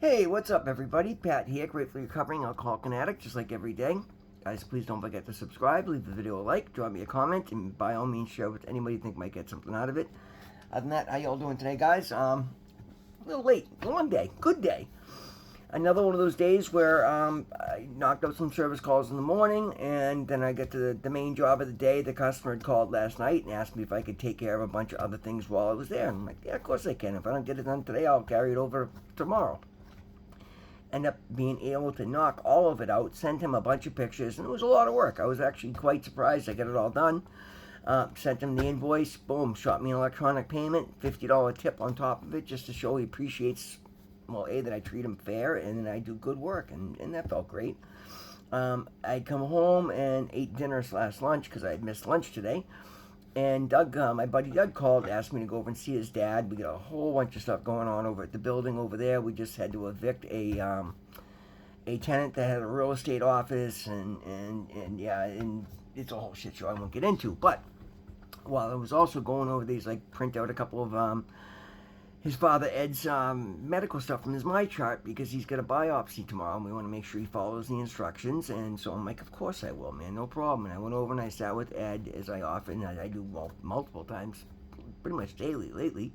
Hey, what's up, everybody? Pat here, gratefully recovering alcoholic and addict, just like every day. Guys, please don't forget to subscribe, leave the video a like, drop me a comment, and by all means, share with anybody you think might get something out of it. Other than that, how y'all doing today, guys? A little late, long day, good day. Another one of those days where I knocked out some service calls in the morning, and then I get to the main job of the day. The customer had called last night and asked me if I could take care of a bunch of other things while I was there. And I'm like, yeah, of course I can. If I don't get it done today, I'll carry it over tomorrow. End up being able to knock all of it out, send him a bunch of pictures, and it was a lot of work. I was actually quite surprised I got it all done. Sent him the invoice, boom, shot me an electronic payment, $50 tip on top of it, just to show he appreciates, well, A, that I treat him fair, and that I do good work, and that felt great. I'd come home and ate dinner / lunch, because I had missed lunch today. And Doug, my buddy Doug, called, asked me to go over and see his dad. We got a whole bunch of stuff going on over at the building over there. We just had to evict a tenant that had a real estate office, and yeah, and it's a whole shit show I won't get into. But while I was also going over these, like, print out a couple of his father Ed's medical stuff from his my chart, because he's got a biopsy tomorrow and we want to make sure he follows the instructions. And so I'm like, of course I will, man, no problem. And I went over and I sat with Ed, as I often, I do, well, multiple times, pretty much daily lately.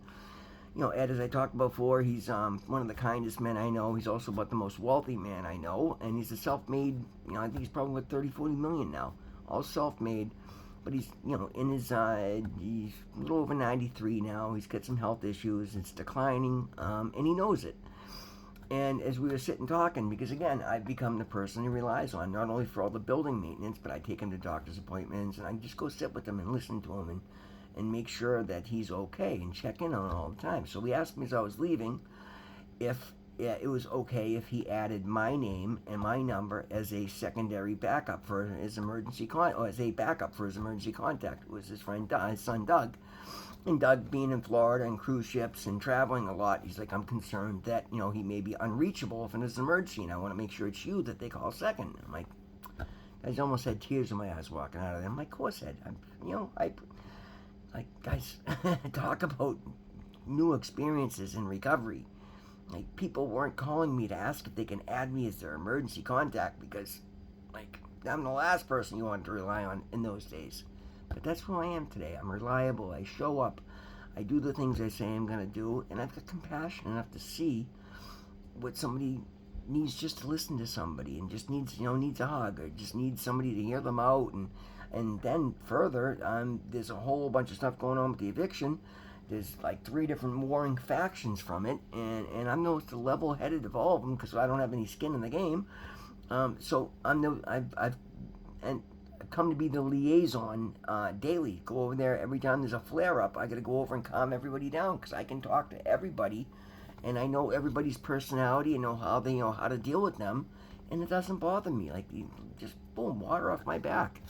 You know, Ed, as I talked about before, he's one of the kindest men I know. He's also about the most wealthy man I know, and he's a self-made, you know, I think he's probably worth 30-40 million now, all self-made. But he's, you know, in his, he's a little over 93 now. He's got some health issues. It's declining, and he knows it. And as we were sitting talking, because again, I've become the person he relies on, not only for all the building maintenance, but I take him to doctor's appointments, and I just go sit with him and listen to him and make sure that he's okay and check in on him all the time. So he asked me as I was leaving if it was okay if he added my name and my number as a secondary backup for his emergency or as a backup for his emergency contact. It was his friend, his son Doug. And Doug, being in Florida and cruise ships and traveling a lot, he's like, I'm concerned that, you know, he may be unreachable if it's an emergency, and I want to make sure it's you that they call second. I'm like, guys, almost had tears in my eyes walking out of there. I'm like, of course, Ed. Like, guys, talk about new experiences in recovery. Like, people weren't calling me to ask if they can add me as their emergency contact, because, like, I'm the last person you wanted to rely on in those days. But that's who I am today. I'm reliable. I show up. I do the things I say I'm going to do. And I've got compassion enough to see what somebody needs, just to listen to somebody, and just needs a hug, or just needs somebody to hear them out. And then further, there's a whole bunch of stuff going on with the eviction. There's like 3 different warring factions from it, and I'm the level-headed of all of them, because I don't have any skin in the game. So I've come to be the liaison daily. Go over there every time there's a flare-up. I got to go over and calm everybody down, because I can talk to everybody, and I know everybody's personality and know how to deal with them, and it doesn't bother me. Like, just boom, water off my back.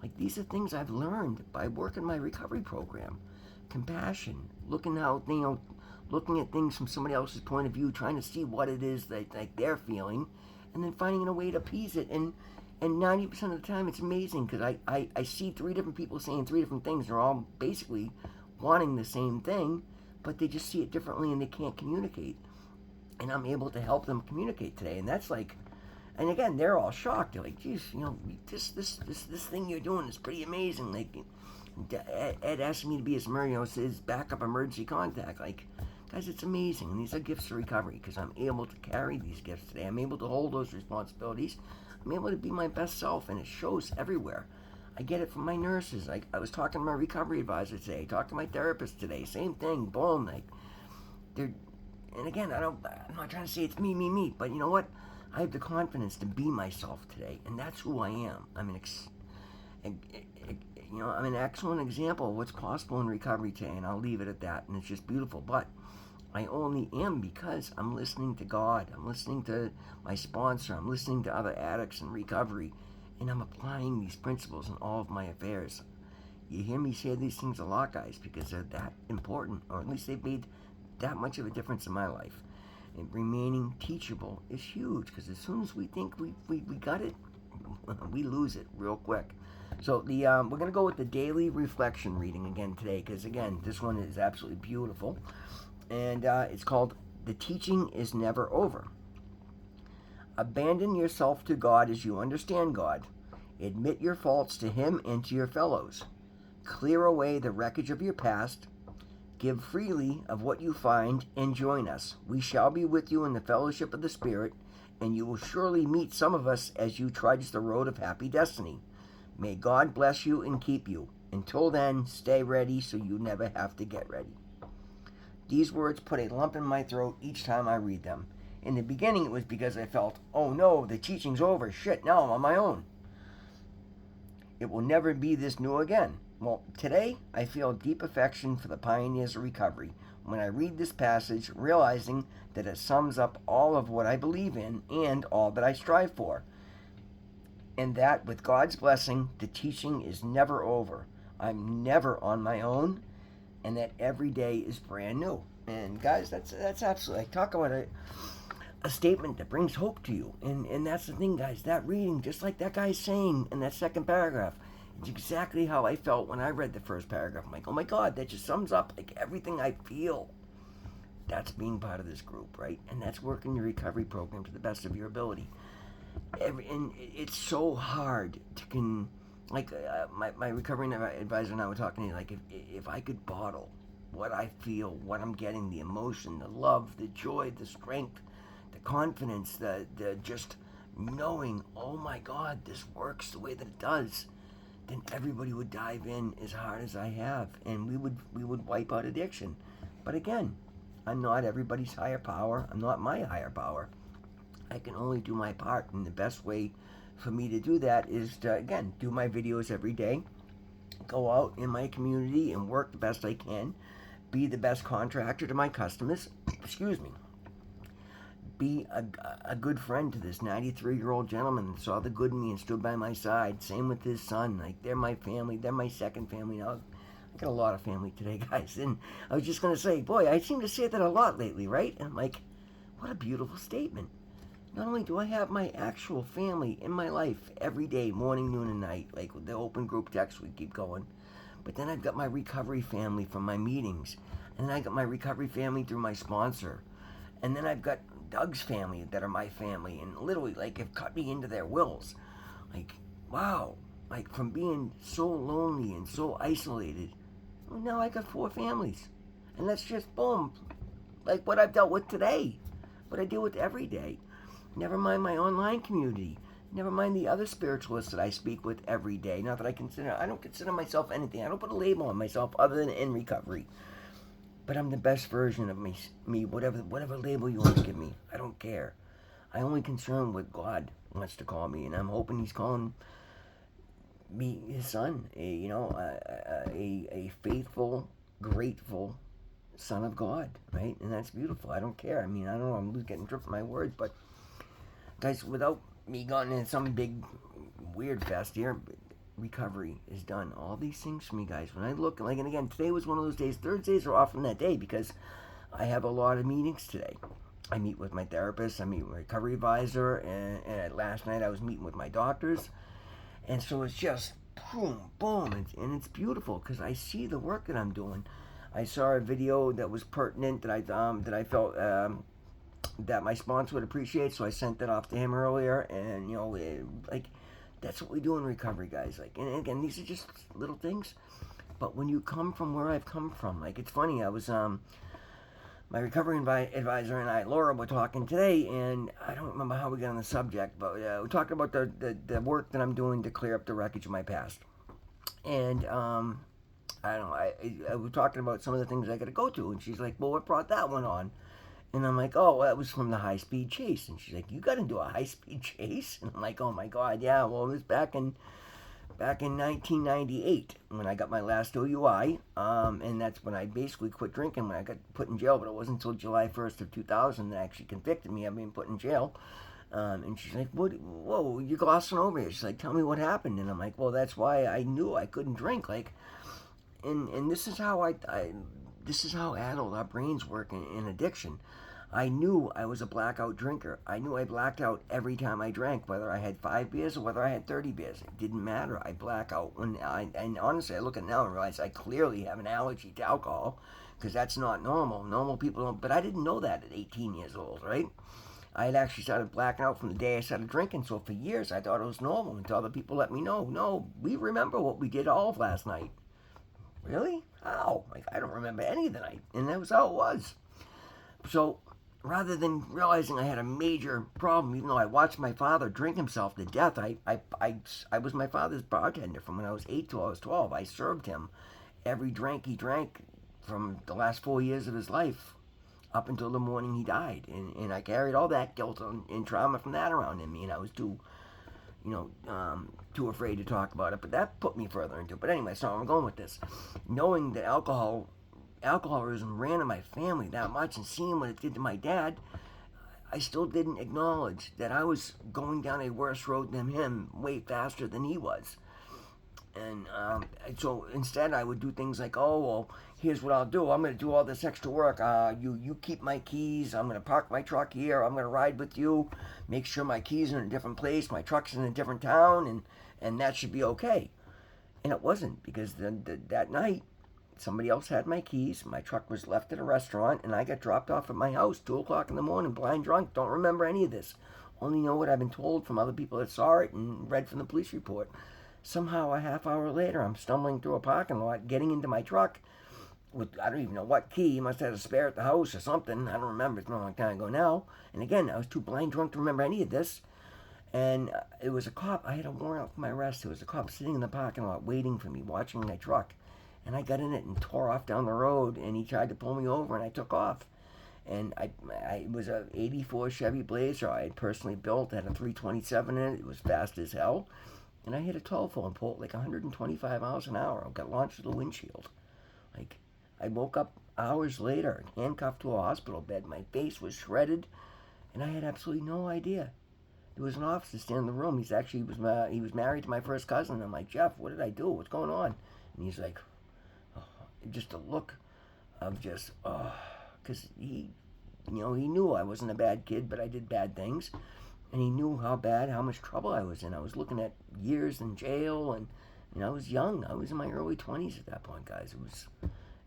Like, these are things I've learned by working my recovery program. Compassion, looking at things from somebody else's point of view, trying to see what it is that, like, they're feeling, and then finding a way to appease it. And 90% of the time, it's amazing, because I see 3 different people saying 3 different things. They're all basically wanting the same thing, but they just see it differently and they can't communicate. And I'm able to help them communicate today, and that's like. And again, they're all shocked. They're like, geez, you know, this thing you're doing is pretty amazing. Like, Ed asked me to be his backup emergency contact. Like, guys, it's amazing. And these are gifts of recovery, because I'm able to carry these gifts today. I'm able to hold those responsibilities. I'm able to be my best self, and it shows everywhere. I get it from my nurses. Like, I was talking to my recovery advisor today. I talked to my therapist today. Same thing. Boom. Like, and again, I'm not trying to say it's me, but you know what? I have the confidence to be myself today, and that's who I am. I'm an excellent example of what's possible in recovery today, and I'll leave it at that. And it's just beautiful. But I only am because I'm listening to God. I'm listening to my sponsor. I'm listening to other addicts in recovery, and I'm applying these principles in all of my affairs. You hear me say these things a lot, guys, because they're that important, or at least they've made that much of a difference in my life. And remaining teachable is huge, because as soon as we think we got it, we lose it real quick. So we're going to go with the daily reflection reading again today, because again, this one is absolutely beautiful. And it's called The teaching is never over. Abandon yourself to God as you understand God. Admit your faults to Him and to your fellows. Clear away the wreckage of your past. Give freely of what you find and join us. We shall be with you in the fellowship of the Spirit, and you will surely meet some of us as you trudge the road of happy destiny. May God bless you and keep you. Until then, stay ready so you never have to get ready. These words put a lump in my throat each time I read them. In the beginning, it was because I felt, oh no, the teaching's over. Shit, now I'm on my own. It will never be this new again. Well, today I feel deep affection for the pioneers of recovery when I read this passage, realizing that it sums up all of what I believe in and all that I strive for. And that, with God's blessing, the teaching is never over. I'm never on my own, and that every day is brand new. And guys, that's absolutely, talk about a statement that brings hope to you. And that's the thing, guys, that reading, just like that guy's saying in that second paragraph, it's exactly how I felt when I read the first paragraph. I'm like, oh my God, that just sums up like everything I feel. That's being part of this group, right? And that's working your recovery program to the best of your ability. And it's so hard to my recovery advisor and I were talking, like, if I could bottle what I feel, what I'm getting, the emotion, the love, the joy, the strength, the confidence, the just knowing, oh my God, this works the way that it does, then everybody would dive in as hard as I have, and we would wipe out addiction. But again, I'm not everybody's higher power. I'm not my higher power. I can only do my part, and the best way for me to do that is to, again, do my videos every day, go out in my community and work the best I can, be the best contractor to my customers, excuse me, be a good friend to this 93-year-old gentleman that saw the good in me and stood by my side. Same with his son. Like, they're my family. They're my second family now. I got a lot of family today, guys. And I was just going to say, boy, I seem to say that a lot lately, right? And I'm like, what a beautiful statement. Not only do I have my actual family in my life every day, morning, noon, and night, like with the open group text, we keep going, but then I've got my recovery family from my meetings, and then I got my recovery family through my sponsor, and then I've got Doug's family that are my family, and literally, like, have cut me into their wills. Like, wow, like, from being so lonely and so isolated, well, now I got 4 families, and that's just, boom, like what I've dealt with today, what I deal with every day. Never mind my online community. Never mind the other spiritualists that I speak with every day. Not that I don't consider myself anything. I don't put a label on myself other than in recovery. But I'm the best version of me, whatever label you want to give me. I don't care. I only concern what God wants to call me, and I'm hoping He's calling me His son. A faithful, grateful son of God, right? And that's beautiful. I don't care. I mean, I don't know. I'm getting tripped in my words, but guys, without me going into some big weird fest here, recovery is done. All these things for me, guys. When I look, like, and again, today was one of those days. Thursdays are often that day because I have a lot of meetings today. I meet with my therapist, I meet with my recovery advisor, and last night I was meeting with my doctors. And so it's just boom, boom, and it's beautiful because I see the work that I'm doing. I saw a video that was pertinent that I felt that my sponsor would appreciate, so I sent that off to him earlier. And like, that's what we do in recovery, guys. Like, and again, these are just little things, but when you come from where I've come from, like, it's funny. I was my recovery advisor and I, Laura, were talking today, and I don't remember how we got on the subject, but we talked about the work that I'm doing to clear up the wreckage of my past. And I don't know, I was talking about some of the things I got to go to, and she's like, well, what brought that one on? And I'm like, oh, well, that was from the high-speed chase. And she's like, you got into a high-speed chase? And I'm like, oh my God, yeah, well, it was back in 1998 when I got my last OUI, and that's when I basically quit drinking when I got put in jail, but it wasn't until July 1st of 2000 that actually convicted me of being put in jail. And she's like, whoa, you're glossing over here. She's like, tell me what happened. And I'm like, well, that's why I knew I couldn't drink. Like, and this is how this is how adult our brains work in addiction. I knew I was a blackout drinker. I knew I blacked out every time I drank, whether I had 5 beers or whether I had 30 beers. It didn't matter. I black out and honestly, I look at it now and realize I clearly have an allergy to alcohol because that's not normal. Normal people don't, but I didn't know that at 18 years old, right? I had actually started blacking out from the day I started drinking, so for years I thought it was normal until other people let me know, no, we remember what we did all of last night. Really? How? Like, I don't remember any of the night, and that was how it was. So, rather than realizing I had a major problem, even though I watched my father drink himself to death, I was my father's bartender from when I was 8 till I was 12. I served him every drink he drank from the last 4 years of his life up until the morning he died. And I carried all that guilt and trauma from that around in me, and I was too afraid to talk about it. But that put me further into it. But anyway, so I'm going with this. Knowing that alcoholism ran in my family that much and seeing what it did to my dad, I still didn't acknowledge that I was going down a worse road than him way faster than he was. And so instead, I would do things like, oh, well, here's what I'll do. I'm going to do all this extra work. You keep my keys. I'm going to park my truck here. I'm going to ride with you. Make sure my keys are in a different place. My truck's in a different town, and that should be okay. And it wasn't, because that night, somebody else had my keys. My truck was left at a restaurant, and I got dropped off at my house 2 o'clock in the morning, blind drunk. Don't remember any of this. Only know what I've been told from other people that saw it and read from the police report. Somehow, a half hour later, I'm stumbling through a parking lot, getting into my truck with, I don't even know what key. He must have had a spare at the house or something. I don't remember. It's been a long time ago now. And again, I was too blind drunk to remember any of this. And it was a cop. I had a warrant out for my arrest. It was a cop sitting in the parking lot waiting for me, watching my truck. And I got in it and tore off down the road. And he tried to pull me over, and I took off. And it was a '84 Chevy Blazer I had personally built. It had a 327 in it. It was fast as hell. And I hit a telephone pole at like 125 miles an hour. I got launched through the windshield. Like, I woke up hours later, handcuffed to a hospital bed. My face was shredded, and I had absolutely no idea. There was an officer standing in the room. He was married to my first cousin. I'm like, Jeff, what did I do? What's going on? And he's like, oh, just a look of just, because he knew I wasn't a bad kid, but I did bad things. And he knew how much trouble I was in. I was looking at years in jail, and I was young. I was in my early 20s at that point, guys. It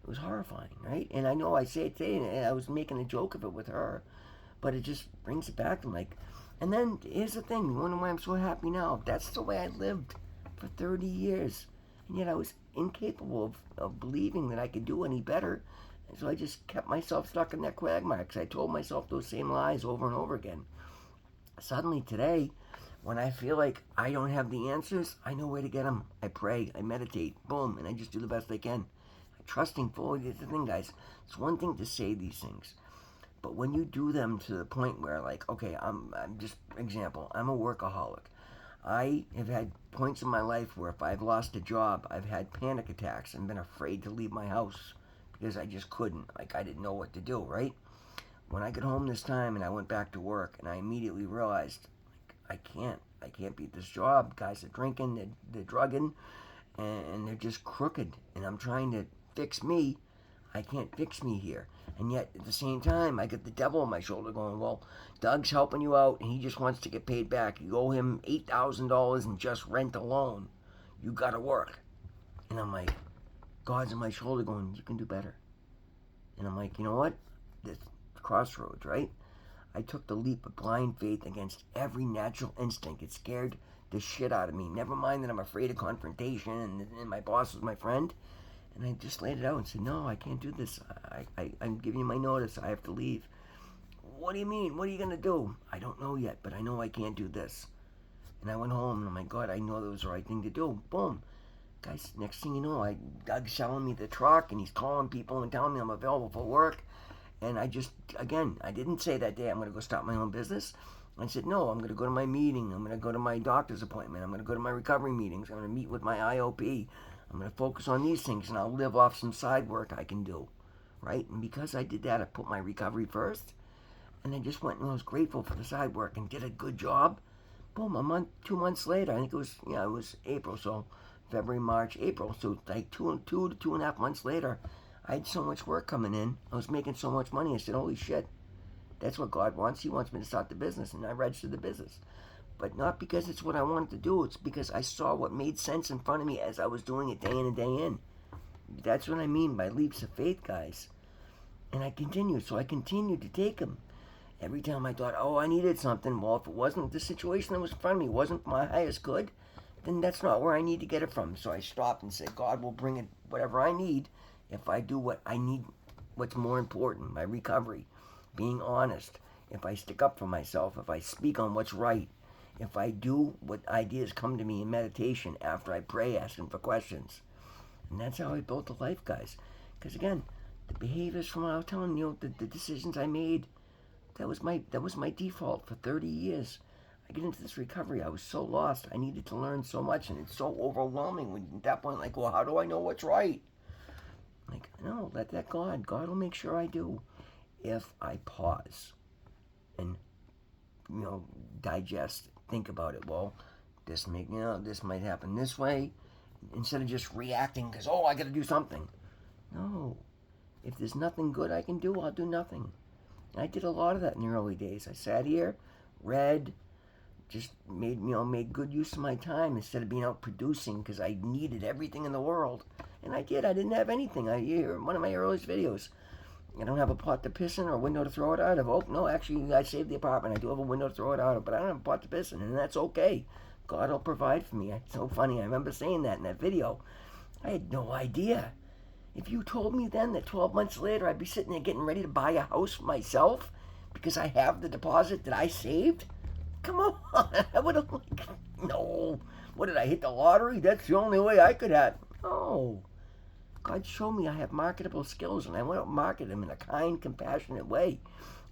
was horrifying, right? And I know I say it today, and I was making a joke of it with her, but it just brings it back to like. And then here's the thing: you wonder why I'm so happy now? That's the way I lived for 30 years, and yet I was incapable of believing that I could do any better. And so I just kept myself stuck in that quagmire because I told myself those same lies over and over again. Suddenly today, when I feel like I don't have the answers, I know where to get them. I pray, I meditate, boom, and I just do the best I can. Trusting fully is the thing, guys. It's one thing to say these things, but when you do them to the point where, like, okay, I'm just example, I'm a workaholic. I have had points in my life where if I've lost a job, I've had panic attacks and been afraid to leave my house because I just couldn't. Like, I didn't know what to do, right? When I got home this time and I went back to work, and I immediately realized, like, I can't beat this job. Guys are drinking, they're drugging, and they're just crooked. And I'm trying to fix me. I can't fix me here. And yet, at the same time, I get the devil on my shoulder going, well, Doug's helping you out, and he just wants to get paid back. You owe him $8,000 in just rent alone. You gotta work. And I'm like, God's on my shoulder going, you can do better. And I'm like, you know what? This crossroads, right? I took the leap of blind faith against every natural instinct. It scared the shit out of me. Never mind that I'm afraid of confrontation and my boss was my friend. And I just laid it out and said, no, I can't do this. I'm giving you my notice. I have to leave. What do you mean? What are you going to do? I don't know yet, but I know I can't do this. And I went home, and I'm like, God, I know that was the right thing to do. Boom. Guys, next thing you know, Doug's selling me the truck, and he's calling people and telling me I'm available for work. And I just, again, I didn't say that day I'm going to go start my own business. I said, no, I'm going to go to my meeting. I'm going to go to my doctor's appointment. I'm going to go to my recovery meetings. I'm going to meet with my IOP. I'm going to focus on these things, and I'll live off some side work I can do, right? And because I did that, I put my recovery first, and I just went and I was grateful for the side work and did a good job. Boom, 2 months later, I think it was April, so February, March, April, so like two to 2.5 months later, I had so much work coming in. I was making so much money. I said, holy shit, that's what God wants. He wants me to start the business, and I registered the business. But not because it's what I wanted to do. It's because I saw what made sense in front of me as I was doing it day in and day in. That's what I mean by leaps of faith, guys. And I continued. So I continued to take them. Every time I thought, oh, I needed something, well, if it wasn't the situation that was in front of me, wasn't my highest good, then that's not where I need to get it from. So I stopped and said, God will bring it whatever I need if I do what I need, what's more important, my recovery, being honest, if I stick up for myself, if I speak on what's right, if I do what ideas come to me in meditation after I pray asking for questions. And that's how I built a life, guys. Because again, the behaviors from what I was telling you, the decisions I made, that was my default for 30 years. I get into this recovery. I was so lost. I needed to learn so much, and it's so overwhelming. When at that point, like, well, how do I know what's right? Like, no, let that God. God will make sure I do. If I pause and digest, think about it. Well, this might happen this way, instead of just reacting because I got to do something. No, if there's nothing good I can do, I'll do nothing. And I did a lot of that in the early days. I sat here, read, just made good use of my time instead of being out producing because I needed everything in the world. And I did. I didn't have anything. I hear one of my earliest videos. I don't have a pot to piss in or a window to throw it out of. Oh, no, actually, I saved the apartment. I do have a window to throw it out of, but I don't have a pot to piss in, and that's okay. God will provide for me. It's so funny. I remember saying that in that video. I had no idea. If you told me then that 12 months later I'd be sitting there getting ready to buy a house for myself because I have the deposit that I saved, come on. I would have no. What did I hit the lottery? That's the only way I could have. No. God showed me I have marketable skills, and I went out and marketed them in a kind, compassionate way.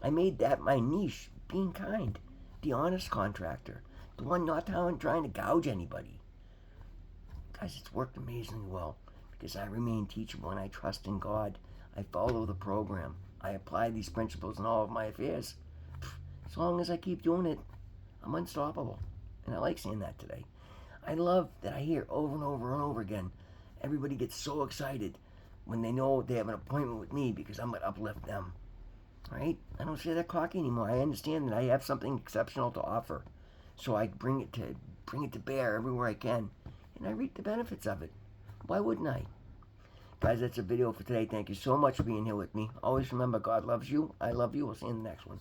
I made that my niche, being kind, the honest contractor, the one not trying to gouge anybody. Guys, it's worked amazingly well because I remain teachable and I trust in God. I follow the program. I apply these principles in all of my affairs. As long as I keep doing it, I'm unstoppable. And I like saying that today. I love that I hear over and over and over again. Everybody gets so excited when they know they have an appointment with me because I'm going to uplift them. Right? I don't say that cocky anymore. I understand that I have something exceptional to offer. So I bring it to bear everywhere I can. And I reap the benefits of it. Why wouldn't I? Guys, that's a video for today. Thank you so much for being here with me. Always remember, God loves you. I love you. We'll see you in the next one.